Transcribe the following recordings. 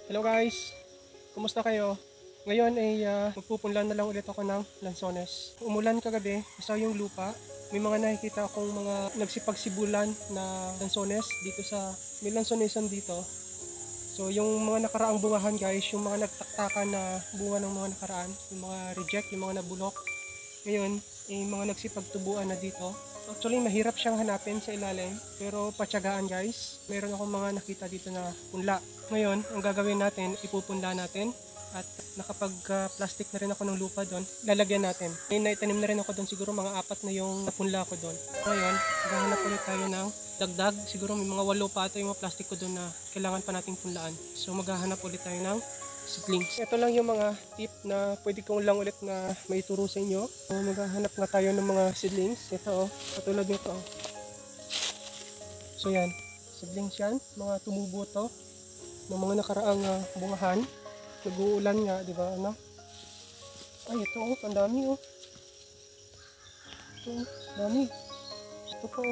Hello guys, kumusta kayo? Ngayon ay magpupunlan na lang ulit ako ng lansones. Umulan kagabi, basa yung lupa. May mga nakikita akong mga nagsipagsibulan na lansones dito sa may lansonesan dito. So yung mga nakaraang bungahan guys, yung mga nagtaktakan na bunga ng mga nakaraan, yung mga reject, yung mga nabulok. Ngayon, ay mga nagsipagtubuan na dito. Actually, mahirap siyang hanapin sa ilalim, pero patyagaan guys. Meron akong mga nakita dito na punla. Ngayon, ang gagawin natin, ipupunla natin. At nakapag-plastic na rin ako ng lupa doon, lalagyan natin. May naitanim na rin ako doon, siguro mga 4 na yung napunla ko doon. Ngayon, maghahanap ulit tayo ng dagdag. Siguro may mga 8 pa ito yung mga plastic ko doon na kailangan pa nating punlaan. So maghahanap ulit tayo ng seedlings. Ito lang yung mga tip na pwede kong lang ulit na maituro sa inyo. So, maghahanap nga tayo ng mga seedlings. Ito katulad nito. So yan, seedlings yan. Mga tumubo to ng mga nakaraang bungahan. Nag-uulan nga, di ba? Ano? Ay, ito ang dami Ito, dami. Ito pa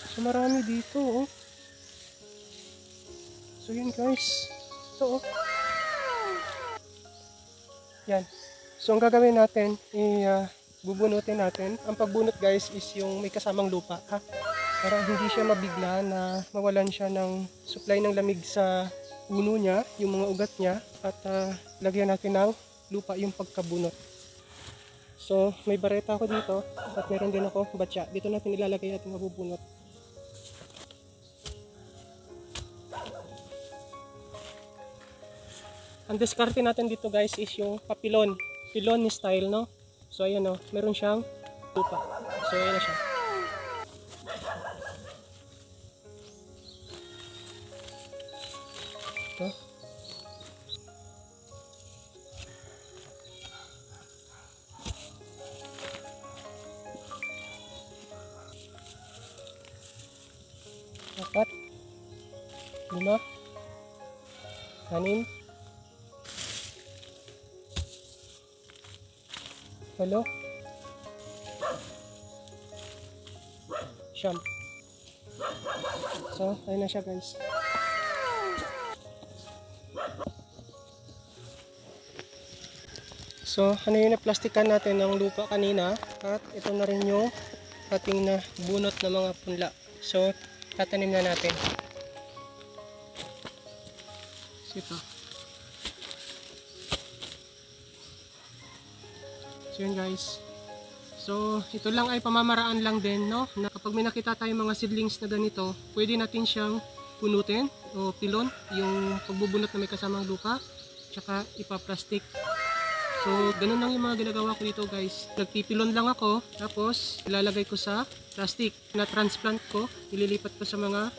So marami dito So yan guys. Ito Yan. So ang gagawin natin, bubunutin natin. Ang pagbunot guys is yung may kasamang lupa, ha? Para hindi siya mabigla na mawalan siya ng supply ng lamig sa puno niya, yung mga ugat niya, at lagyan natin ng lupa yung pagkabunot. So may bareta ako dito at meron din ako batya. Dito natin ilalagay ating mabubunot. Ang diskarte natin dito guys is yung papilon. Pilon ni style, no? So ayan meron siyang lupa. So ayan na siya. Ito. Apat. 5. 6. 8. 9. So, ayun na siya guys. So, ano yung na-plastikan natin ng lupa kanina. At ito na rin yung ating na bunot na mga punla. So, tatanim na natin. So, ito. So yun guys. So ito lang ay pamamaraan lang din, no? Na kapag may nakita tayong mga seedlings na ganito, pwede natin siyang punutin o pilon, yung pagbubunot na may kasamang lupa, tsaka ipa-plastic. So ganun lang yung mga ginagawa ko dito guys. Nagpipilon lang ako, tapos ilalagay ko sa plastic na transplant ko, ililipat ko sa mga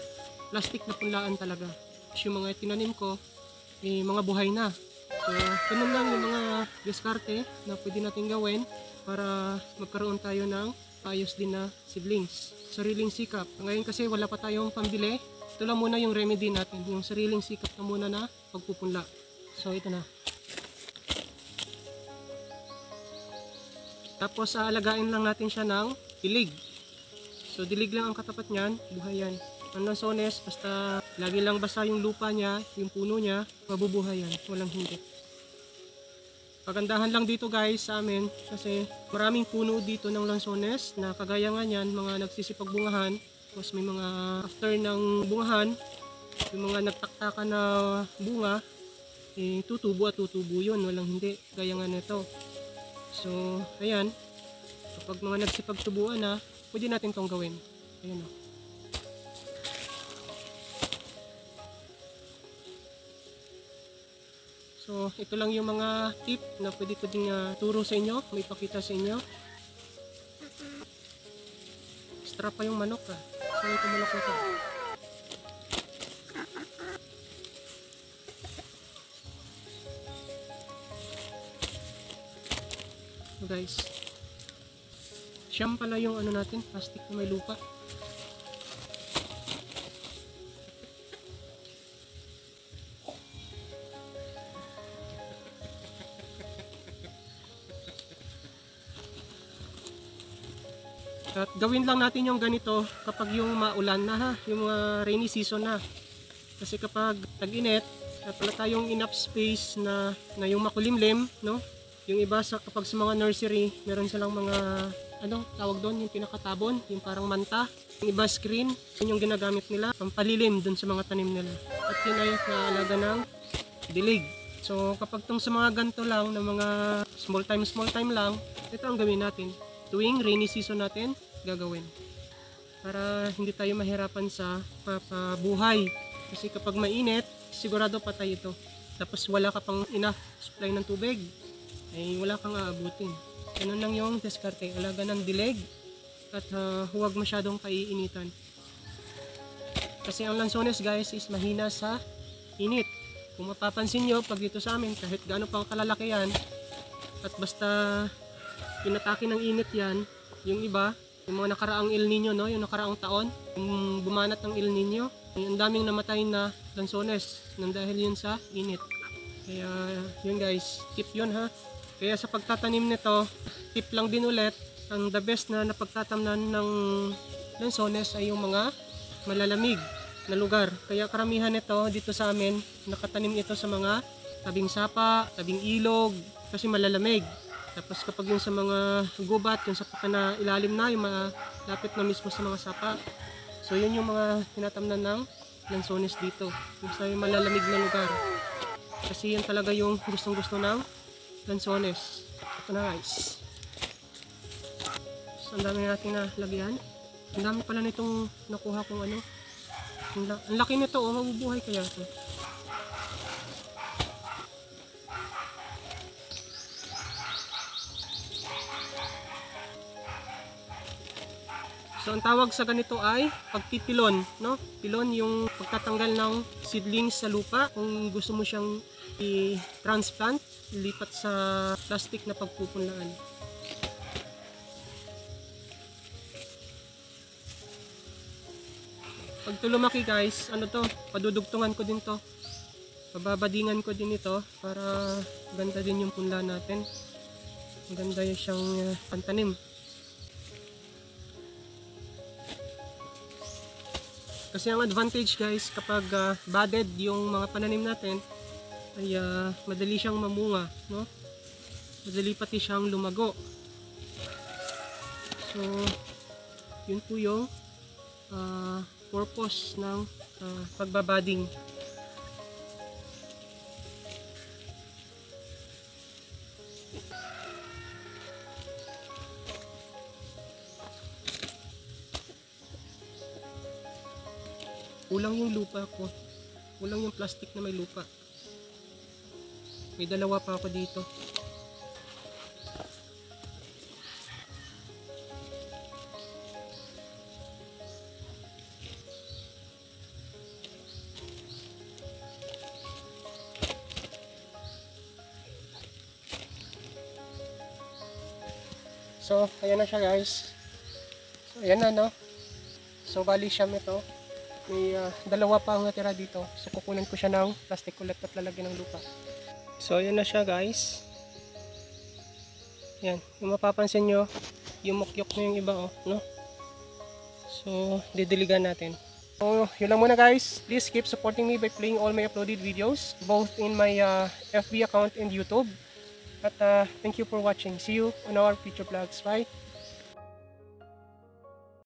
plastic na punlaan talaga. Tapos yung mga tinanim ko, mga buhay na. So, ganun lang yung mga diskarte na pwede natin gawin para magkaroon tayo ng ayos din na seedlings. Sariling sikap. Ngayon kasi wala pa tayong pambili. Ito lang muna yung remedy natin. Yung sariling sikap na muna na pagpupunla. So, ito na. Tapos, aalagaan lang natin siya ng dilig. So, dilig lang ang katapat niyan. Buhay yan. Ang lansones, basta lagi lang basa yung lupa niya, yung puno niya, mabubuhay yan. Walang hindi. Pagandahan lang dito guys sa amin kasi maraming puno dito ng lansones na kagaya nga yan, mga nagsisipagbungahan. Tapos may mga after ng bungahan, yung mga nagtaktakan na bunga, tutubo at tutubo yun, walang hindi. Gaya nga nito. So, ayan. Kapag mga nagsipagtubuan na, pwede natin tong gawin. Ayan o. So, ito lang yung mga tip na pwede ko din turo sa inyo, may pakita sa inyo. Extra pa yung manok So, ito manok na ito. So guys, siyam pala yung ano natin, plastic na may lupa. At gawin lang natin yung ganito kapag yung maulan na yung mga rainy season na. Kasi kapag tag-init, At wala tayong enough space na yung makulimlim, no? Yung iba kapag sa mga nursery, meron silang mga tawag doon, yung pinakatabon, yung parang manta. Yung iba screen, yun yung ginagamit nila, pampalilim dun sa mga tanim nila. At yun ay naalaga ng dilig. So kapag tong sa mga ganito lang, na mga small time lang, ito ang gawin natin. Tuwing rainy season natin, gagawin. Para hindi tayo mahirapan sa papabuhay. Kasi kapag mainit, sigurado patay ito. Tapos wala ka pang enough supply ng tubig, ay wala kang aabutin. Ganun lang yung diskarte. Alaga ng dilig at huwag masyadong paiinitan. Kasi ang lansones guys is mahina sa init. Kung mapapansin nyo, pag dito sa amin, kahit gaano pang kalalaki yan, at basta pinatake ng init yan, yung iba, yung mga nakaraang El Nino, no? Yung nakaraang taon, yung bumanat ng El Nino, ang daming namatay na lansones nang dahil yun sa init. Kaya yun guys, tip yun ha. Kaya sa pagtatanim nito, tip lang din ulit, ang the best na napagtatamnan ng lansones ay yung mga malalamig na lugar. Kaya karamihan nito dito sa amin, nakatanim ito sa mga tabing sapa, tabing ilog, kasi malalamig. Tapos kapag yung sa mga gubat, yung sa paka na ilalim na, yung mga lapit na mismo sa mga sapa. So yun yung mga tinatamnan ng lansones dito, yung sa malalamig na lugar. Kasi yun talaga yung gustong-gusto ng lansones. Ito na guys. So, ang dami natin na lagyan. Ang dami pala nitong nakuha kong ano. Ang laki nito, oh, mabubuhay kaya ito. So ang tawag sa ganito ay pagpipilon, no? Pilon yung pagtatanggal ng seedlings sa lupa. Kung gusto mo siyang i-transplant, lipat sa plastic na pagpupunlaan. Pag ito lumaki guys, ano to? Padudugtungan ko din to. Pababadingan ko din ito para ganda din yung punla natin. Maganda yung siyang pantanim. Kasi ang advantage guys, kapag budded yung mga pananim natin, ay madali siyang mamunga, no? Madali pati siyang lumago. So, yun po yung purpose ng pagbabudding. Kulang yung lupa ko. Kulang yung plastic na may lupa. May dalawa pa ako dito. So, ayan na siya guys. So, ayan na, no? So, bali siyam ito. May dalawa pa ang natira dito. So kukunan ko siya ng plastic ulit at lalagyan ng lupa. So ayan na siya guys. Yan. Yung mapapansin nyo, yung mukyok na yung iba, oh, no? So didiligan natin. So yun lang muna guys. Please keep supporting me by playing all my uploaded videos, both in my FB account and YouTube. At thank you for watching. See you on our future vlogs. Bye!